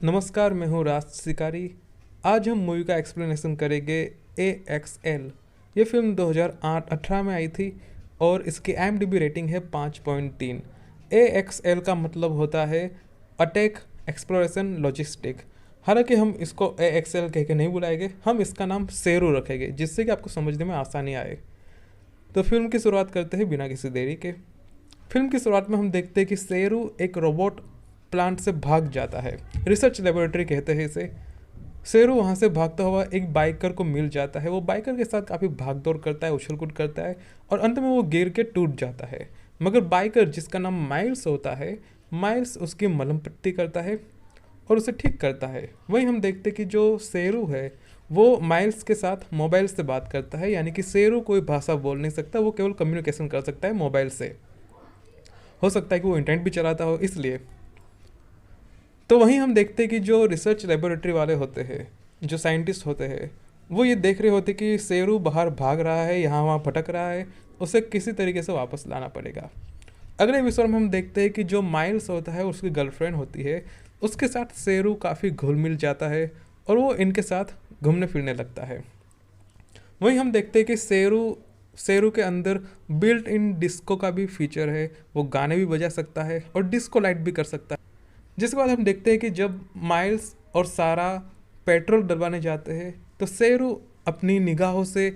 नमस्कार, मैं हूँ राज शिकारी। आज हम मूवी का एक्सप्लेनेशन करेंगे। AXL ये फिल्म 2008-18 में आई थी और इसकी IMDb रेटिंग है 5.3। AXL का मतलब होता है अटैक एक्सप्लोरेशन लॉजिस्टिक। हालांकि हम इसको AXL कह के नहीं बुलाएंगे, हम इसका नाम शेरू रखेंगे जिससे कि आपको समझने में आसानी आए। तो फिल्म की शुरुआत करते हैं बिना किसी देरी के। फिल्म की शुरुआत में हम देखते हैं कि शेरू एक रोबोट प्लांट से भाग जाता है। रिसर्च लेबोरेटरी कहते हैं इसे। शेरू वहाँ से भागता हुआ एक बाइकर को मिल जाता है। वो बाइकर के साथ काफ़ी भाग दौड़ करता है, उछल कूद करता है और अंत में वो गिर के टूट जाता है। मगर बाइकर जिसका नाम माइल्स होता है, माइल्स उसकी मलहम पट्टी करता है और उसे ठीक करता है। वहीं हम देखते हैं कि जो शेरू है वो माइल्स के साथ मोबाइल से बात करता है, यानी कि शेरू कोई भाषा बोल नहीं सकता, वो केवल कम्युनिकेशन कर सकता है मोबाइल से। हो सकता है कि वो इंटरनेट भी चलाता हो इसलिए। तो वहीं हम देखते हैं कि जो रिसर्च लेबोरेटरी वाले होते हैं, जो साइंटिस्ट होते हैं, वो ये देख रहे होते कि शेरू बाहर भाग रहा है, यहाँ वहाँ भटक रहा है, उसे किसी तरीके से वापस लाना पड़ेगा। अगले एपिसोड में हम देखते हैं कि जो माइल्स होता है उसकी गर्लफ्रेंड होती है, उसके साथ शेरू काफ़ी घुल मिल जाता है और वो इनके साथ घूमने फिरने लगता है। वहीं हम देखते हैं कि शेरू शेरू के अंदर बिल्ट इन डिस्को का भी फीचर है। वो गाने भी बजा सकता है और डिस्को लाइट भी कर सकता है। जिसके बाद हम देखते हैं कि जब माइल्स और सारा पेट्रोल डलवाने जाते हैं तो शेरू अपनी निगाहों से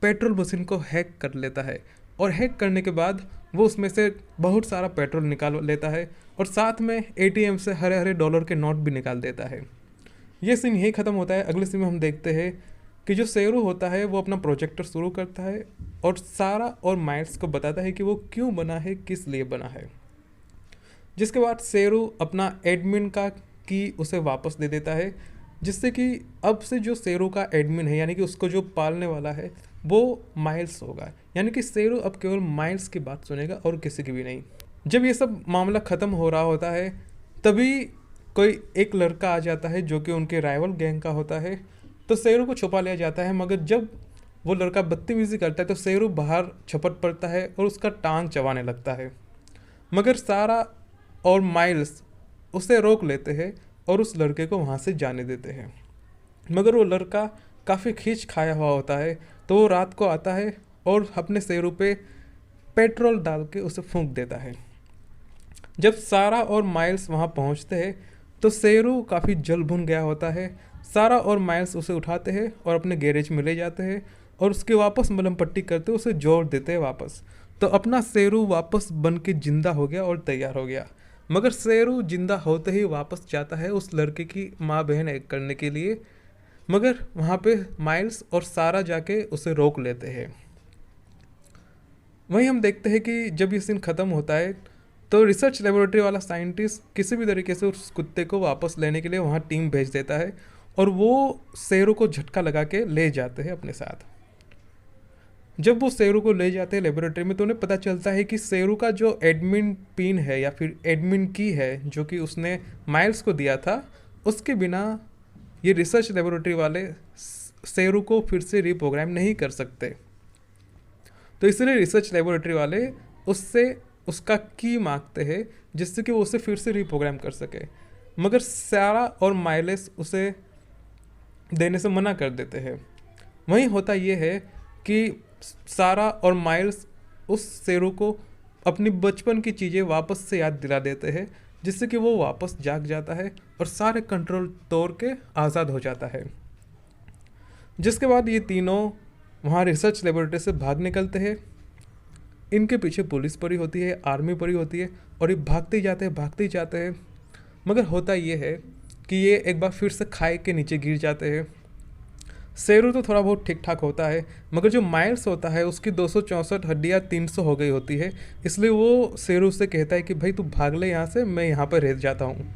पेट्रोल मशीन को हैक कर लेता है और हैक करने के बाद वो उसमें से बहुत सारा पेट्रोल निकाल लेता है और साथ में ATM से हरे हरे डॉलर के नोट भी निकाल देता है। ये सीन यही ख़त्म होता है। अगले सीन में हम देखते हैं कि जो शेरू होता है वो अपना प्रोजेक्टर शुरू करता है और सारा और माइल्स को बताता है कि वो क्यों बना है, किस लिए बना है। जिसके बाद शेरू अपना एडमिन का की उसे वापस दे देता है, जिससे कि अब से जो शेरू का एडमिन है, यानी कि उसको जो पालने वाला है, वो माइल्स होगा। यानी कि शेरू अब केवल माइल्स की बात सुनेगा और किसी की भी नहीं। जब ये सब मामला ख़त्म हो रहा होता है तभी कोई एक लड़का आ जाता है जो कि उनके राइवल गैंग का होता है। तो शेरू को छुपा लिया जाता है, मगर जब वो लड़का बदतमीजी करता है तो शेरू बाहर छपट पड़ता है और उसका टांग चबाने लगता है। मगर सारा और माइल्स उसे रोक लेते हैं और उस लड़के को वहाँ से जाने देते हैं। मगर वो लड़का काफ़ी खींच खाया हुआ होता है, तो वो रात को आता है और अपने शेरू पे पेट्रोल डाल के उसे फूंक देता है। जब सारा और माइल्स वहाँ पहुँचते हैं तो शेरू काफ़ी जल भुन गया होता है। सारा और माइल्स उसे उठाते हैं और अपने गैरेज में ले जाते हैं और उसकी वापस मलहम पट्टी करते उसे जोड़ देते हैं वापस। तो अपना शेरू वापस बन के जिंदा हो गया और तैयार हो गया। मगर शेरू जिंदा होते ही वापस जाता है उस लड़के की माँ बहन एक करने के लिए, मगर वहाँ पे माइल्स और सारा जाके उसे रोक लेते हैं। वहीं हम देखते हैं कि जब ये सीन ख़त्म होता है तो रिसर्च लेबोरेटरी वाला साइंटिस्ट किसी भी तरीके से उस कुत्ते को वापस लेने के लिए वहाँ टीम भेज देता है और वो शेरू को झटका लगा के ले जाते हैं अपने साथ। जब वो शेरू को ले जाते हैं लेबोरेटरी में तो उन्हें पता चलता है कि शेरू का जो एडमिन पिन है या फिर एडमिन की है जो कि उसने माइल्स को दिया था, उसके बिना ये रिसर्च लेबोरेटरी वाले शेरू को फिर से रिप्रोग्राम नहीं कर सकते। तो इसलिए रिसर्च लेबोरेटरी वाले उससे उसका की मांगते हैं जिससे कि वो उसे फिर से रिप्रोग्राम कर सके। मगर सारा और माइल्स उसे देने से मना कर देते हैं। वहीं होता ये है कि सारा और माइल्स उस शेरू को अपनी बचपन की चीज़ें वापस से याद दिला देते हैं, जिससे कि वो वापस जाग जाता है और सारे कंट्रोल तोड़ के आज़ाद हो जाता है। जिसके बाद ये तीनों वहाँ रिसर्च लेबोरेटरी से भाग निकलते हैं। इनके पीछे पुलिस पड़ी होती है, आर्मी पड़ी होती है और ये भागते ही जाते हैं। मगर होता ये है कि ये एक बार फिर से खाई के नीचे गिर जाते हैं। शेरू तो थोड़ा बहुत ठीक ठाक होता है, मगर जो माइल्स होता है उसकी 264 हड्डियाँ 300 हो गई होती है। इसलिए वो शेरू से कहता है कि भाई तू भाग ले यहाँ से, मैं यहाँ पर रह जाता हूँ।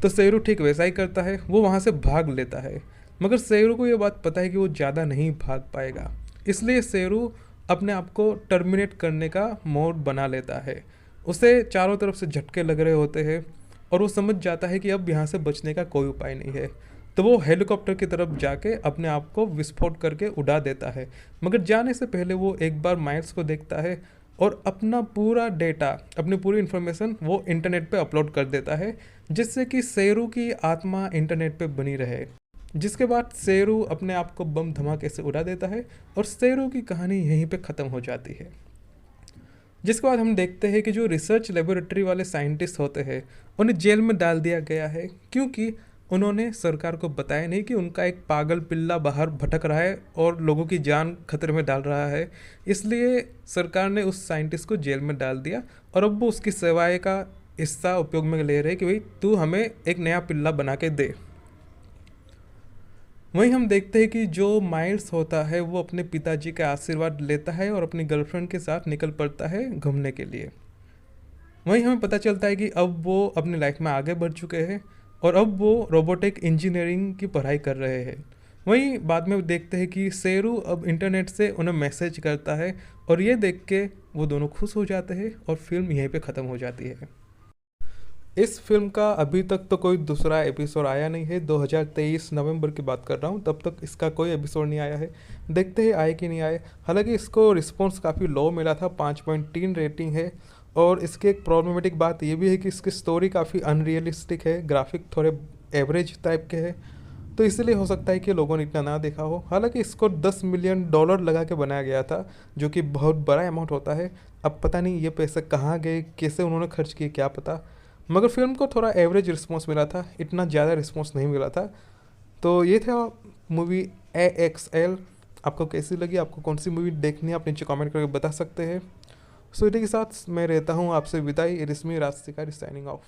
तो शेरू ठीक वैसा ही करता है, वो वहाँ से भाग लेता है। मगर शेरू को ये बात पता है कि वो ज़्यादा नहीं भाग पाएगा, इसलिए शेरू अपने आप को टर्मिनेट करने का मोड बना लेता है। उसे चारों तरफ से झटके लग रहे होते हैं और वो समझ जाता है कि अब यहाँ से बचने का कोई उपाय नहीं है। तो वो हेलीकॉप्टर की तरफ जाके अपने आप को विस्फोट करके उड़ा देता है। मगर जाने से पहले वो एक बार माइल्स को देखता है और अपना पूरा डेटा, अपनी पूरी इन्फॉर्मेशन वो इंटरनेट पे अपलोड कर देता है, जिससे कि शेरू की आत्मा इंटरनेट पे बनी रहे। जिसके बाद शेरू अपने आप को बम धमाके से उड़ा देता है और शेरू की कहानी यहीं पे ख़त्म हो जाती है। जिसके बाद हम देखते हैं कि जो रिसर्च लेबोरेटरी वाले साइंटिस्ट होते हैं उन्हें जेल में डाल दिया गया है, क्योंकि उन्होंने सरकार को बताया नहीं कि उनका एक पागल पिल्ला बाहर भटक रहा है और लोगों की जान खतरे में डाल रहा है। इसलिए सरकार ने उस साइंटिस्ट को जेल में डाल दिया और अब वो उसकी सेवाएं का हिस्सा उपयोग में ले रहे कि भाई तू हमें एक नया पिल्ला बना के दे। वहीं हम देखते हैं कि जो माइल्स होता है वो अपने पिताजी का आशीर्वाद लेता है और अपनी गर्लफ्रेंड के साथ निकल पड़ता है घूमने के लिए। वहीं हमें पता चलता है कि अब वो अपनी लाइफ में आगे बढ़ चुके हैं और अब वो रोबोटिक इंजीनियरिंग की पढ़ाई कर रहे हैं। वहीं बाद में देखते हैं कि शेरू अब इंटरनेट से उन्हें मैसेज करता है और ये देख के वो दोनों खुश हो जाते हैं और फिल्म यहीं पे ख़त्म हो जाती है। इस फिल्म का अभी तक तो कोई दूसरा एपिसोड आया नहीं है। 2023 नवंबर की बात कर रहा हूँ, तब तक इसका कोई एपिसोड नहीं आया है। देखते हैं आए कि नहीं आए। हालांकि इसको रिस्पॉन्स काफ़ी लो मिला था, 5.3 रेटिंग है। और इसकी एक प्रॉब्लमेटिक बात ये भी है कि इसकी स्टोरी काफ़ी अनरियलिस्टिक है, ग्राफिक थोड़े एवरेज टाइप के हैं, तो इसलिए हो सकता है कि लोगों ने इतना ना देखा हो। हालांकि इसको $10 मिलियन लगा के बनाया गया था, जो कि बहुत बड़ा अमाउंट होता है। अब पता नहीं ये पैसे कहाँ गए, कैसे उन्होंने खर्च किए, क्या पता। मगर फिल्म को थोड़ा एवरेज रिस्पॉन्स मिला था, इतना ज़्यादा रिस्पॉन्स नहीं मिला था। तो ये था मूवी AXL। आपको कैसी लगी, आपको कौन सी मूवी देखनी है, आप नीचे कमेंट करके बता सकते हैं। सो इसी के साथ मैं रहता हूँ आपसे विदाई। इट इज़ मी राज शिकारी साइनिंग ऑफ।